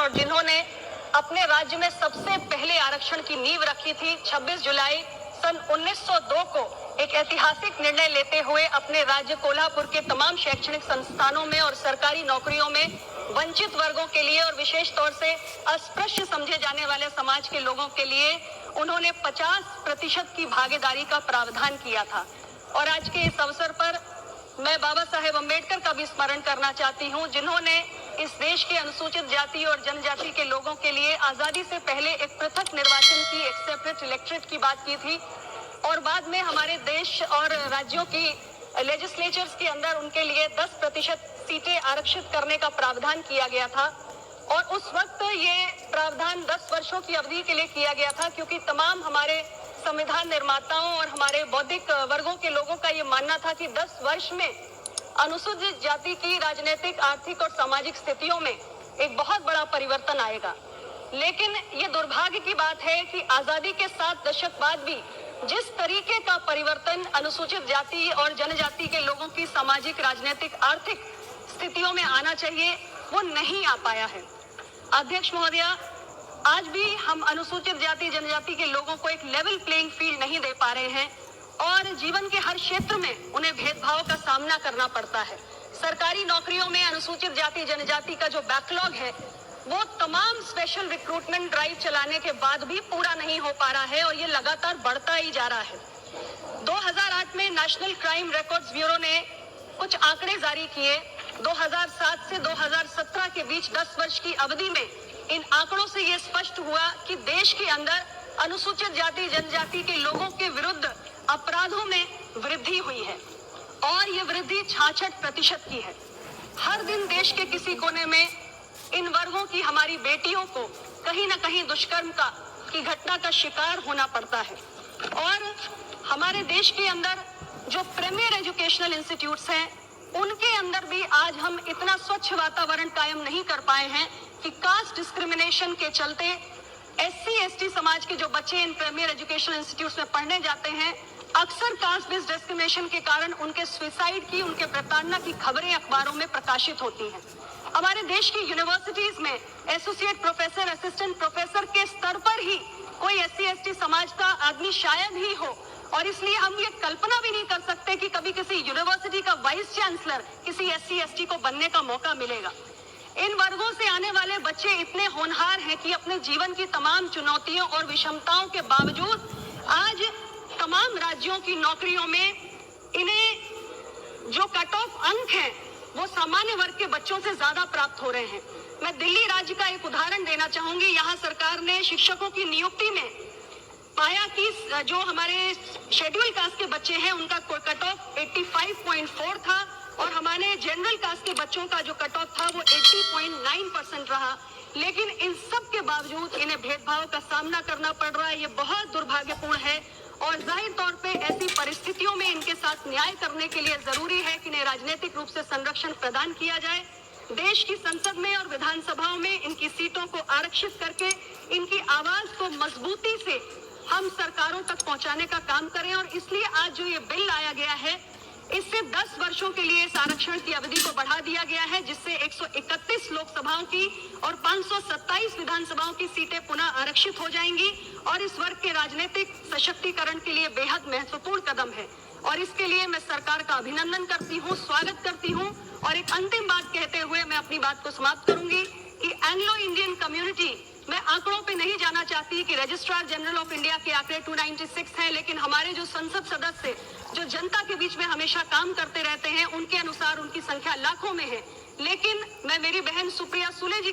और जिन्होंने अपने राज्य में सबसे पहले आरक्षण की नींव रखी थी, 26 जुलाई सन 1902 को एक ऐतिहासिक निर्णय लेते हुए अपने राज्य कोल्हापुर के तमाम शैक्षणिक संस्थानों में और सरकारी नौकरियों में वंचित वर्गों के लिए और विशेष तौर से अस्पृश्य समझे जाने वाले समाज के लोगों के लिए उन्होंने 50% की भागीदारी का प्रावधान किया था। और आज के इस अवसर पर मैं बाबा साहेब अम्बेडकर का भी स्मरण करना चाहती हूँ, जिन्होंने इस देश के अनुसूचित जाति और जनजाति के लोगों के लिए आजादी से पहले एक पृथक निर्वाचन की, एक सेपरेट इलेक्ट्रेट की बात की थी और बाद में हमारे देश और राज्यों की लेजिस्लेचर्स के अंदर उनके लिए 10% सीटें आरक्षित करने का प्रावधान किया गया था। और उस वक्त ये प्रावधान 10 वर्षों की अवधि के लिए किया गया था, क्योंकि तमाम हमारे संविधान निर्माताओं और हमारे बौद्धिक वर्गों के लोगों का ये मानना था कि 10 वर्ष में अनुसूचित जाति की राजनीतिक, आर्थिक और सामाजिक स्थितियों में एक बहुत बड़ा परिवर्तन आएगा। लेकिन ये दुर्भाग्य की बात है कि आजादी के 7 दशक बाद भी जिस तरीके का परिवर्तन अनुसूचित जाति और जनजाति के लोगों की सामाजिक, राजनीतिक, आर्थिक स्थितियों में आना चाहिए, वो नहीं आ पाया है। अध्यक्ष महोदया, आज भी हम अनुसूचित जाति जनजाति के लोगों को एक लेवल प्लेइंग फील्ड नहीं दे पा रहे हैं और जीवन के हर क्षेत्र में उन्हें भेदभाव का सामना करना पड़ता है। सरकारी नौकरियों में अनुसूचित जाति जनजाति का जो बैकलॉग है वो तमाम स्पेशल रिक्रूटमेंट ड्राइव चलाने के बाद भी पूरा नहीं हो पा रहा है और ये लगातार बढ़ता ही जा रहा है। 2008 में नेशनल क्राइम रिकॉर्ड्स ब्यूरो ने कुछ आंकड़े जारी किए। 2007 से 2017 के बीच 10 वर्ष की अवधि में इन आंकड़ों से ये स्पष्ट हुआ कि देश के अंदर अनुसूचित जाति जनजाति के लोगों के विरुद्ध अपराधों में वृद्धि हुई है और ये वृद्धि 66% की है। हर दिन देश के किसी कोने में इन वर्गों की हमारी बेटियों को कहीं न कहीं दुष्कर्म की घटना का शिकार होना पड़ता है। और हमारे देश के अंदर जो प्रीमियर एजुकेशनल इंस्टीट्यूट्स हैं, उनके अंदर भी आज हम इतना स्वच्छ वातावरण कायम नहीं कर पाए हैं कि कास्ट डिस्क्रिमिनेशन के चलते SC/ST समाज के जो बच्चे इन प्रीमियर एजुकेशनल इंस्टीट्यूट्स में पढ़ने जाते हैं, अक्सर कास्ट बेस्ड डिस्क्रिमिनेशन के कारण उनके सुसाइड की, उनके प्रताड़ना की खबरें अखबारों में प्रकाशित होती हैं। हमारे देश की यूनिवर्सिटीज में एसोसिएट प्रोफेसर, असिस्टेंट प्रोफेसर के स्तर पर ही कोई SC/ST समाज का आदमी शायद ही हो और इसलिए हम ये कल्पना भी नहीं कर सकते कि कभी किसी यूनिवर्सिटी का वाइस चांसलर किसी SC/ST को बनने का मौका मिलेगा। इन वर्गों से आने वाले बच्चे इतने होनहार हैं कि अपने जीवन की तमाम चुनौतियों और विषमताओं के बावजूद आज तमाम राज्यों की नौकरियों में इन्हें जो कट ऑफ अंक हैं वो सामान्य वर्ग के बच्चों से ज्यादा प्राप्त हो रहे हैं। मैं दिल्ली राज्य का एक उदाहरण देना चाहूंगी। यहाँ सरकार ने शिक्षकों की नियुक्ति में पाया कि जो हमारे शेड्यूल कास्ट के बच्चे हैं उनका कट ऑफ 85.4 था और हमारे जनरल कास्ट के बच्चों का जो कट ऑफ था वो 80.9% रहा। लेकिन इन सब के बावजूद इन्हें भेदभाव का सामना करना पड़ रहा है। ये बहुत दुर्भाग्यपूर्ण है और जाहिर तौर पे ऐसी परिस्थितियों में इनके साथ न्याय करने के लिए जरूरी है कि इन्हें राजनीतिक रूप से संरक्षण प्रदान किया जाए। देश की संसद में और विधानसभाओं में इनकी सीटों को आरक्षित करके इनकी आवाज को मजबूती से हम सरकारों तक पहुंचाने का काम करें। और इसलिए आज जो ये बिल लाया गया है, इससे 10 वर्षों के लिए इस आरक्षण की अवधि को बढ़ा दिया गया है, जिससे 131 लोकसभाओं की और 527 विधानसभाओं की सीटें पुनः आरक्षित हो जाएंगी और इस वर्ग के राजनीतिक सशक्तिकरण के लिए बेहद महत्वपूर्ण कदम है। और इसके लिए मैं सरकार का अभिनंदन करती हूँ, स्वागत करती हूँ। और एक अंतिम बात कहते हुए मैं अपनी बात को समाप्त करूंगी कि एंग्लो इंडियन कम्युनिटी, मैं आंकड़ों पे नहीं जाना चाहती कि रजिस्ट्रार जनरल ऑफ इंडिया के आंकड़े 296 हैं, लेकिन हमारे जो संसद सदस्य जो जनता के बीच में हमेशा काम करते रहते हैं, उनके अनुसार उनकी संख्या लाखों में है। लेकिन मैं मेरी बहन सुप्रिया सुले जी